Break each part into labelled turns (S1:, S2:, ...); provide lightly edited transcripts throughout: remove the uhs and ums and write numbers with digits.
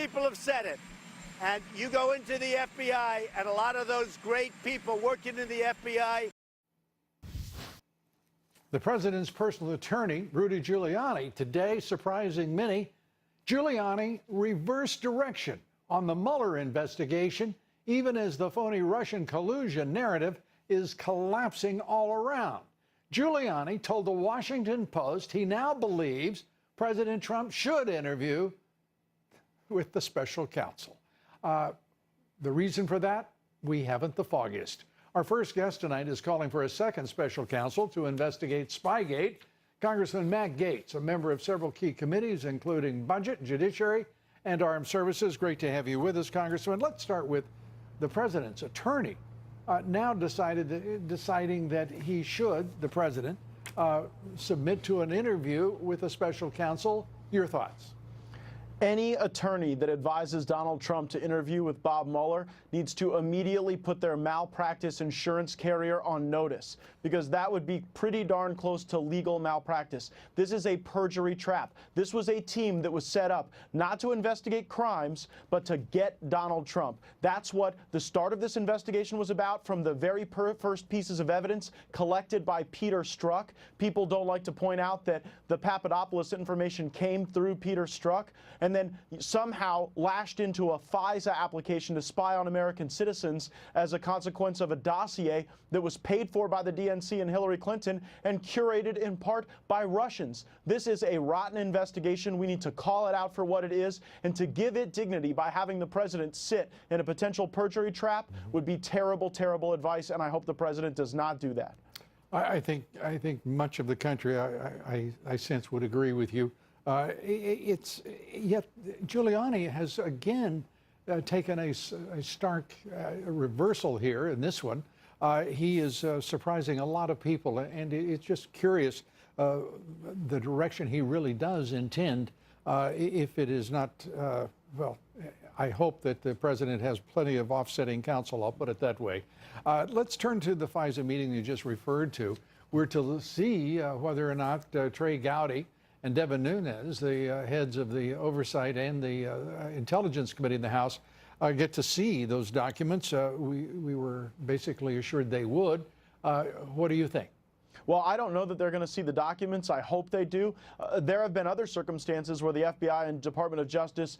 S1: people have said it. And you go into the FBI, and a lot of those great people working in the FBI.
S2: The president's personal attorney, Rudy Giuliani, today surprising many. Giuliani reversed direction on the Mueller investigation, even as the phony Russian collusion narrative is collapsing all around. Giuliani told the Washington Post he now believes President Trump should interview with the special counsel. The reason for that, we haven't the foggiest. Our first guest tonight is calling for a second special counsel to investigate Spygate. Congressman Matt Gaetz, a member of several key committees, including Budget, Judiciary, and Armed Services. Great to have you with us, Congressman. Let's start with the president's attorney now deciding that he should, the president, submit to an interview with a special counsel. Your thoughts?
S3: Any attorney that advises Donald Trump to interview with Bob Mueller needs to immediately put their malpractice insurance carrier on notice, because that would be pretty darn close to legal malpractice. This is a perjury trap. This was a team that was set up not to investigate crimes, but to get Donald Trump. That's what the start of this investigation was about, from the very first pieces of evidence collected by Peter Strzok. People don't like to point out that the Papadopoulos information came through Peter Strzok, and then somehow lashed into a FISA application to spy on American citizens as a consequence of a dossier that was paid for by the DNC and Hillary Clinton and curated in part by Russians. This is a rotten investigation. We need to call it out for what it is, and to give it dignity by having the president sit in a potential perjury trap would be terrible, terrible advice, and I hope the president does not do that.
S2: I think much of the country, I sense, would agree with you. Yet Giuliani has again taken a stark reversal here in this one. He is surprising a lot of people, and it's just curious the direction he really does intend. If it is not, well, I hope that the president has plenty of offsetting counsel, I'll put it that way. Let's turn to the FISA meeting you just referred to. We're to see whether or not Trey Gowdy and Devin Nunes, the heads of the Oversight and the Intelligence Committee in the House, get to see those documents. We were basically assured they would. What do you think?
S3: Well, I don't know that they're going to see the documents. I hope they do. There have been other circumstances where the FBI and Department of Justice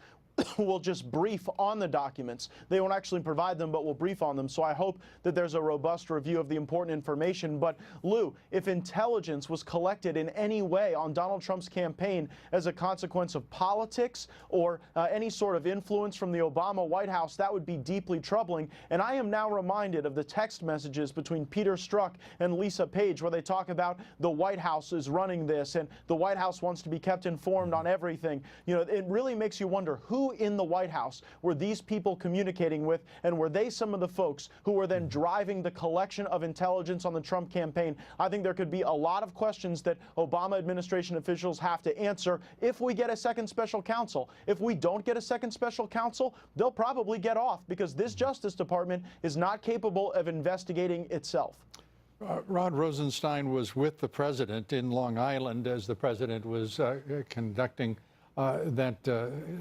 S3: will just brief on the documents. They won't actually provide them, but will brief on them. So I hope that there's a robust review of the important information. But Lou, if intelligence was collected in any way on Donald Trump's campaign as a consequence of politics or any sort of influence from the Obama White House, that would be deeply troubling. And I am now reminded of the text messages between Peter Strzok and Lisa Page, where they talk about the White House is running this and the White House wants to be kept informed on everything. You know, it really makes you wonder who in the White House were these people communicating with, and were they some of the folks who were then driving the collection of intelligence on the Trump campaign? I think there could be a lot of questions that Obama administration officials have to answer if we get a second special counsel. If we don't get a second special counsel, they'll probably get off, because this Justice Department is not capable of investigating itself.
S2: Rod Rosenstein was with the president in Long Island as the president was conducting that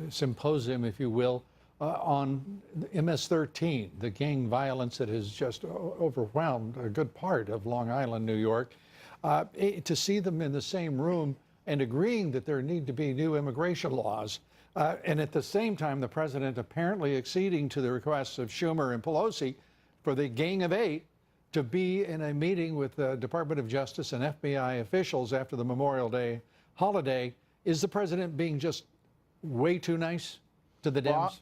S2: symposium, if you will, on MS-13, the gang violence that has just overwhelmed a good part of Long Island, New York. To see them in the same room and agreeing that there need to be new immigration laws, and at the same time the president apparently acceding to the requests of Schumer and Pelosi for the Gang of Eight to be in a meeting with the Department of Justice and FBI officials after the Memorial Day holiday. Is the president being just way too nice to the Dems?
S3: Well,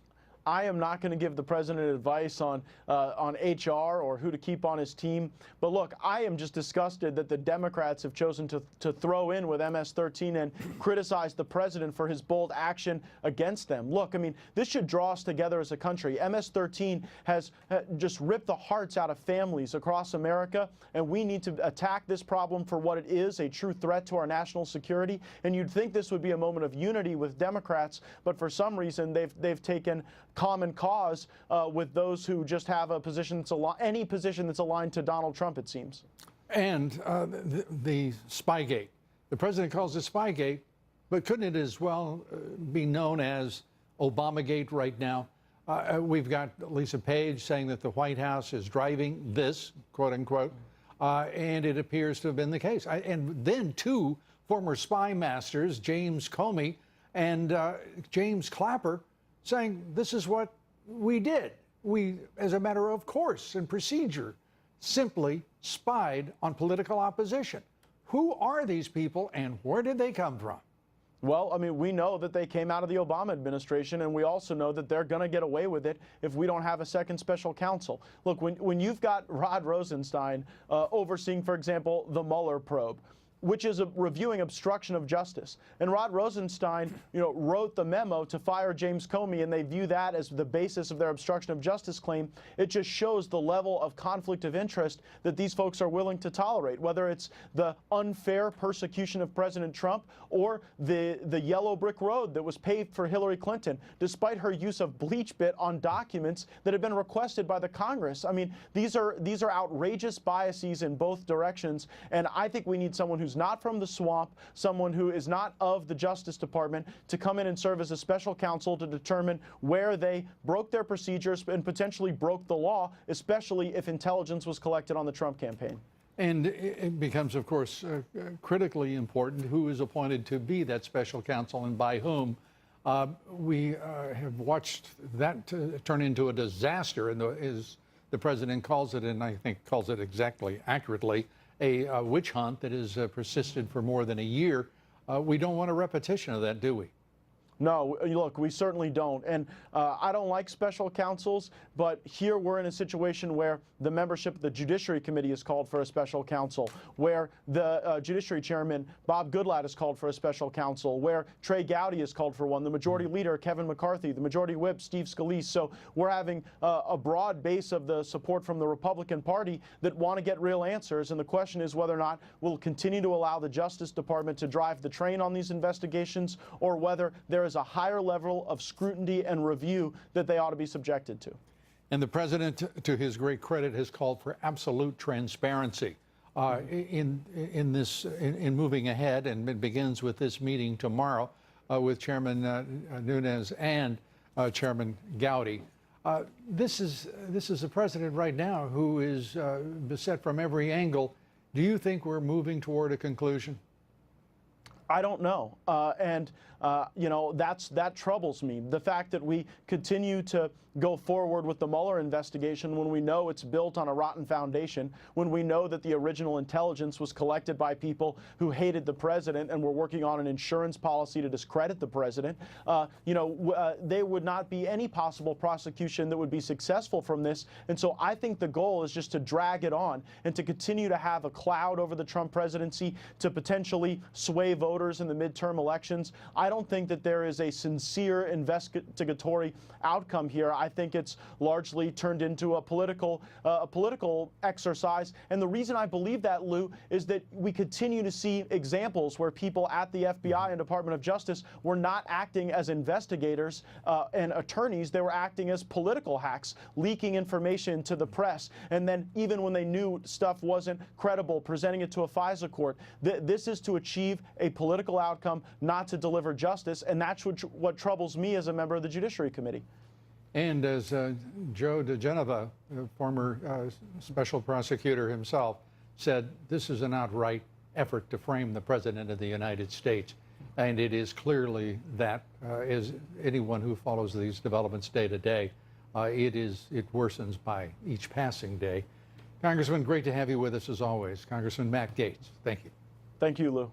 S3: I am not going to give the president advice on HR or who to keep on his team. But look, I am just disgusted that the Democrats have chosen to throw in with MS-13 and criticize the president for his bold action against them. Look, I mean, this should draw us together as a country. MS-13 has just ripped the hearts out of families across America, and we need to attack this problem for what it is, a true threat to our national security. And you'd think this would be a moment of unity with Democrats, but for some reason they've taken common cause with those who just have a position that's any position that's aligned to Donald Trump, it seems.
S2: And the Spygate. The president calls it Spygate, but couldn't it as well be known as Obamagate right now. We've got Lisa Page saying that the White House is driving this, quote unquote, and it appears to have been the case. And then two former spy masters, James Comey and James Clapper, saying this is what we did. We, as a matter of course and procedure, simply spied on political opposition. Who are these people and where did they come from?
S3: Well, I mean, we know that they came out of the Obama administration, and we also know that they're going to get away with it if we don't have a second special counsel. Look, when you've got Rod Rosenstein overseeing, for example, the Mueller probe, which is reviewing obstruction of justice. And Rod Rosenstein, wrote the memo to fire James Comey, and they view that as the basis of their obstruction of justice claim. It just shows the level of conflict of interest that these folks are willing to tolerate, whether it's the unfair persecution of President Trump or the yellow brick road that was paved for Hillary Clinton, despite her use of bleach bit on documents that had been requested by the Congress. I mean, these are outrageous biases in both directions, and I think we need someone who's not from the swamp, someone who is not of the Justice Department, to come in and serve as a special counsel to determine where they broke their procedures and potentially broke the law, especially if intelligence was collected on the Trump campaign.
S2: And it becomes, of course, critically important who is appointed to be that special counsel and by whom. We have watched that turn into a disaster, and as the president calls it, and I think calls it exactly accurately, a witch hunt that has persisted for more than a year. We don't want a repetition of that, do we?
S3: No, look, we certainly don't. And I don't like special counsels, but here we're in a situation where the membership of the Judiciary Committee is called for a special counsel, where the Judiciary Chairman, Bob Goodlatte, is called for a special counsel, where Trey Gowdy is called for one, the Majority Leader, Kevin McCarthy, the Majority Whip, Steve Scalise. So we're having a broad base of the support from the Republican Party that want to get real answers. And the question is whether or not we'll continue to allow the Justice Department to drive the train on these investigations, or whether there is a higher level of scrutiny and review that they ought to be subjected to.
S2: And the president, to his great credit, has called for absolute transparency in moving ahead, and it begins with this meeting tomorrow with Chairman Nunes and Chairman Gowdy. This is a president right now who is beset from every angle. Do you think we're moving toward a conclusion?
S3: I don't know. That troubles me. The fact that we continue to go forward with the Mueller investigation when we know it's built on a rotten foundation, when we know that the original intelligence was collected by people who hated the president and were working on an insurance policy to discredit the president, there would not be any possible prosecution that would be successful from this. And so I think the goal is just to drag it on and to continue to have a cloud over the Trump presidency, to potentially sway voters in the midterm elections. I don't think that there is a sincere investigatory outcome here. I think it's largely turned into a political exercise. And the reason I believe that, Lou, is that we continue to see examples where people at the FBI and Department of Justice were not acting as investigators and attorneys. They were acting as political hacks, leaking information to the press. And then even when they knew stuff wasn't credible, presenting it to a FISA court. This is to achieve a political outcome, not to deliver justice. And that's what troubles me as a member of the Judiciary Committee.
S2: And as Joe DeGenova, former special prosecutor himself, said, this is an outright effort to frame the President of the United States. And it is clearly that, as anyone who follows these developments day to day, it worsens by each passing day. Congressman, great to have you with us as always. Congressman Matt Gaetz, thank you.
S3: Thank you, Lou.